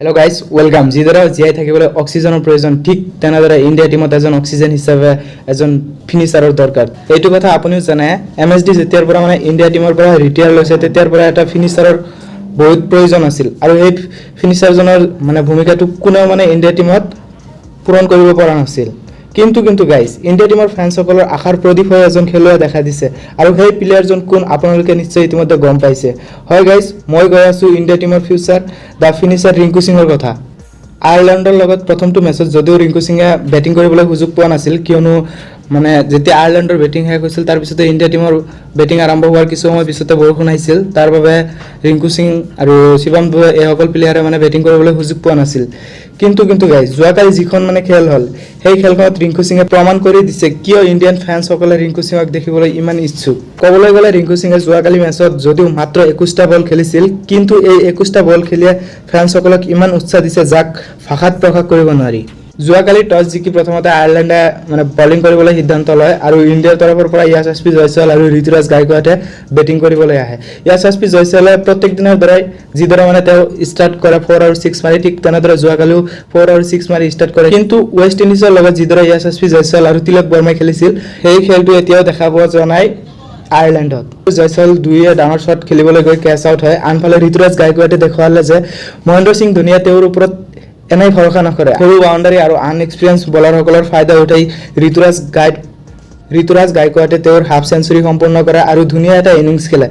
hello guys welcome जिदरे GI থাকিবলৈ অক্সিজেনৰ প্ৰয়োজন ঠিক তেনেদৰে ইণ্ডিয়া টিমত এজন অক্সিজেন হিচাপে এজন ফিনিশাৰৰ দৰকাৰ এইটো কথা আপুনিও জানে এমএসডি যেতিয়াৰ পৰা মানে ইণ্ডিয়া টিমৰ পৰা ৰিটায়াৰ লৈছে তেতিয়াৰ পৰা এটা ফিনিশাৰৰ বহুত প্ৰয়োজন আছিল আৰু এই ফিনিশাৰজনৰ মানে ভূমিকাটো কোনেও মানে ইণ্ডিয়া টিমত পূৰণ কৰিব পৰা নাছিল কিন্তু গাইস ইণ্ডিয়া টিমৰ ফ্যান্সসকলৰ আশাৰ প্ৰদীপ হৈ এজন খেলুৱৈ দেখা দিছে আৰু সেই প্লেয়াৰজন কোন আপোনালোকে নিশ্চয় ইতিমধ্যে গম পাইছে হয় গাইস মই গৈ আছো ইণ্ডিয়া টিমৰ ফিউচাৰ দা ফিনিশাৰ ৰিংকু সিঙৰ কথা আয়াৰলেণ্ডৰ লগত প্ৰথমটো মেচত যদিও ৰিংকু সিঙে বেটিং কৰিবলৈ সুযোগ পোৱা নাছিল কিয়নো মানে যেতিয়া আয়াৰলেণ্ডৰ বেটিং শেষ হৈছিল তাৰ পিছতে ইণ্ডিয়া টিমৰ বেটিং আৰম্ভ হোৱাৰ কিছু সময় পিছতে বৰষুণ আহিছিল তাৰ বাবে ৰিংকু সিং আৰু শিৱম দুবে এই সকল প্লেয়াৰে মানে বেটিং কৰিবলৈ সুযোগ পোৱা নাছিল কিন্তু গাইস যোৱাকালি যিখন মানে খেল হল সেই খেলখনত ৰিংকু সিঙে প্ৰমাণ কৰি দিছে কিয় ইণ্ডিয়ান ফ্যান্সসকলে ৰিংকু সিঙক দেখিবলৈ ইমান ইচ্ছুক ক'বলৈ গ'লে ৰিংকু সিঙে যোৱাকালি মেচত যদিও মাত্ৰ 21টা বল খেলিছিল কিন্তু এই 21টা বল খেলিয়ে ফ্যান্সসকলক ইমান উৎসাহ দিছে যাক ভাষাত প্ৰকাশ কৰিব নোৱাৰি যোৱাকালি টস জিকি প্ৰথমতে আয়াৰলেণ্ডে মানে বলিং কৰিবলৈ সিদ্ধান্ত লয় আৰু ইণ্ডিয়াৰ তৰফৰ পৰা ইয়াশস্পী জয়সৱাল আৰু ঋতুৰাজ গায়কোৱাডে বেটিং কৰিবলৈ আহে ইয়াশস্পী জয়সৱালে প্ৰত্যেক দিনৰ দৰে যিদৰে মানে তেওঁ ষ্টাৰ্ট কৰে 4 আৰু 6 মাৰি ঠিক তেনেদৰে যোৱাকালিও 4 আৰু 6 মাৰি ষ্টাৰ্ট কৰে কিন্তু ৱেষ্ট ইণ্ডিজৰ লগত যিদৰে ইয়াশস্পী জয়সৱাল আৰু তিলক বৰ্মাই খেলিছিল সেই খেলটো এতিয়াও দেখা পোৱা যোৱা নাই আয়াৰলেণ্ডত জয়সৱাল দুইয়ে ডাঙৰ শট খেলিবলৈ গৈ ক্যাচ আউট হয় আনফালে ঋতুৰাজ গায়কোৱাডে দেখুৱালে যে মহেন্দ্ৰ সিং ধোনিয়ে তেওঁৰ ওপৰত এনাই ভৰসা নকৰে সৰু বাউন্ডাৰী আৰু আনএক্সপেৰিয়েন্স বলাৰসকলৰ ফায়দা উঠাই ঋতুৰাজ গায়কোৱাডে তেওঁৰ হাফ সেঞ্চুৰী সম্পূৰ্ণ কৰে আৰু ধুনীয়া এটা ইনিংছ খেলে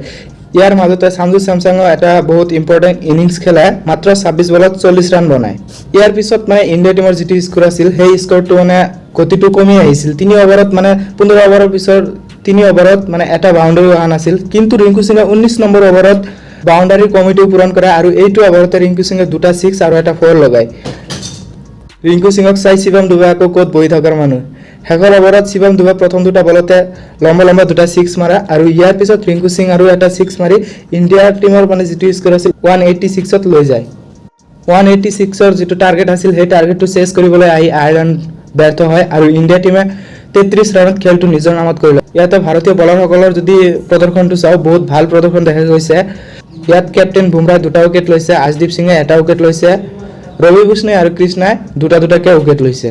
ইয়াৰ মাজতে সঞ্জু স্যামছাঙে এটা বহুত ইম্পৰ্টেন্ট ইনিংছ খেলে মাত্ৰ 26 বলত 40 ৰান বনায় ইয়াৰ পিছত মানে ইণ্ডিয়া টিমৰ যিটো স্কোৰ আছিল সেই স্কোৰটো মানে গতিটো কমি আহিছিল 3 ওভাৰত মানে 15 ওভাৰৰ পিছত 3 ওভাৰত মানে এটা বাউন্ডাৰী অহা নাছিল কিন্তু ৰিংকু সিঙে 19 নম্বৰ ওভাৰত বাউন্ডাৰী কমিটি পূৰণ কৰে আৰু এইটো ওভাৰতে ৰিংকু সিঙে দুটা 6 আৰু এটা 4 লগায় ৰিংকু সিঙক চাই শিৱম দুবে আকৌ ক'ত বহি থকাৰ মানুহ শেষৰ ওভাৰত শিৱম দুবে প্ৰথম দুটা বলতে লম্বা দুটা 6 মাৰা আৰু ইয়াৰ পিছত ৰিংকু সিং আৰু এটা 6 মাৰি ইণ্ডিয়া টিমৰ মানে যিটো স্কোৰ আছিল 186ত লৈ যায় 186ৰ যিটো টাৰ্গেট আছিল সেই টাৰ্গেটটো চেজ কৰিবলৈ আহি আয়াৰলেণ্ড ব্যৰ্থ হয় আৰু ইণ্ডিয়া টিমে 33 ৰানত খেলটো নিজৰ নামত কৰিলে ইয়াতে ভাৰতীয় বলাৰসকলৰ যদি প্ৰদৰ্শনটো চাও বহুত ভাল প্ৰদৰ্শন দেখা গৈছে ইয়াত কেপ্টেইন বুমৰাহ দুটা উইকেট লৈছে আজদীপ সিঙে এটা উইকেট লৈছে ৰবি বিষ্ণয় আৰু কৃষ্ণাই দুটাকে উইকেট লৈছে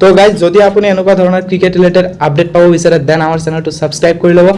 তো গাইজ যদি আপুনি এনেকুৱা ধৰণৰ ক্ৰিকেট ৰিলেটেড আপডেট পাব বিচাৰে দেন আমাৰ চেনেলটো সাবস্ক্ৰাইব কৰি ল'ব